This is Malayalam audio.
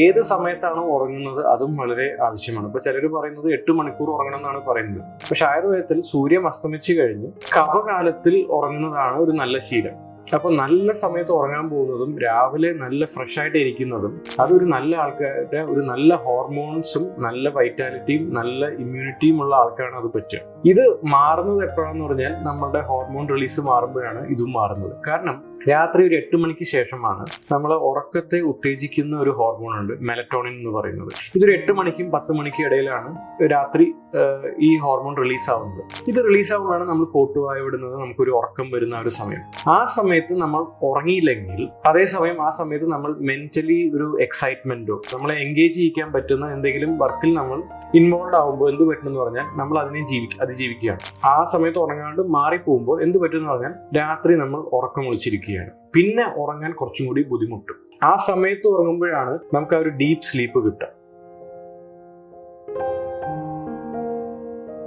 ഏത് സമയത്താണ് ഉറങ്ങുന്നത് അതും വളരെ ആവശ്യമാണ്. ഇപ്പൊ ചിലർ പറയുന്നത് 8 മണിക്കൂർ ഉറങ്ങണം എന്നാണ് പറയുന്നത്. പക്ഷെ ആയുർവേദത്തിൽ സൂര്യൻ അസ്തമിച്ചു കഴിഞ്ഞ് കവകാലത്തിൽ ഉറങ്ങുന്നതാണ് ഒരു നല്ല ശീലം. അപ്പൊ നല്ല സമയത്ത് ഉറങ്ങാൻ പോകുന്നതും രാവിലെ നല്ല ഫ്രഷ് ആയിട്ട് ഇരിക്കുന്നതും അതൊരു നല്ല ആൾക്കാരുടെ ഒരു നല്ല ഹോർമോൺസും നല്ല വൈറ്റാലിറ്റിയും നല്ല ഇമ്മ്യൂണിറ്റിയും ഉള്ള ആൾക്കാരാണ് അത് പറ്റുക. ഇത് മാറുന്നത് എപ്പോഴാന്ന് പറഞ്ഞാൽ നമ്മുടെ ഹോർമോൺ റിലീസ് മാറുമ്പോഴാണ് ഇതും മാറുന്നത്. കാരണം രാത്രി ഒരു 8 മണിക്ക് ശേഷമാണ് നമ്മൾ ഉറക്കത്തെ ഉത്തേജിക്കുന്ന ഒരു ഹോർമോൺ ഉണ്ട്, മെലറ്റോണിൻ എന്ന് പറയുന്നത്. ഇതൊരു 8 മണിക്കും 10 മണിക്കും ഇടയിലാണ് രാത്രി ഈ ഹോർമോൺ റിലീസ് ആവുന്നത്. ഇത് റിലീസ് ആവുമ്പോഴാണ് നമ്മൾ കോട്ടുവായ വിടുന്നത്, നമുക്കൊരു ഉറക്കം വരുന്ന ഒരു സമയം. ആ സമയത്ത് നമ്മൾ ഉറങ്ങിയില്ലെങ്കിൽ അതേസമയം ആ സമയത്ത് നമ്മൾ മെന്റലി ഒരു എക്സൈറ്റ്മെന്റോ നമ്മളെ എൻഗേജ് ചെയ്യിക്കാൻ പറ്റുന്ന എന്തെങ്കിലും വർക്കിൽ നമ്മൾ ഇൻവോൾവ് ആകുമ്പോൾ എന്ത് പറ്റുമെന്ന് പറഞ്ഞാൽ നമ്മൾ അതിനെ അതിജീവിക്കുകയാണ്. ആ സമയത്ത് ഉറങ്ങാണ്ട് മാറിപ്പോകുമ്പോൾ എന്ത് പറ്റുമെന്ന് പറഞ്ഞാൽ രാത്രി നമ്മൾ ഉറക്കം വിളിച്ചിരിക്കുകയാണ്. പിന്നെ ഉറങ്ങാൻ കുറച്ചും കൂടി ബുദ്ധിമുട്ടും. ആ സമയത്ത് ഉറങ്ങുമ്പോഴാണ് നമുക്ക് ആ ഒരു ഡീപ്പ് സ്ലീപ്പ് കിട്ടുക.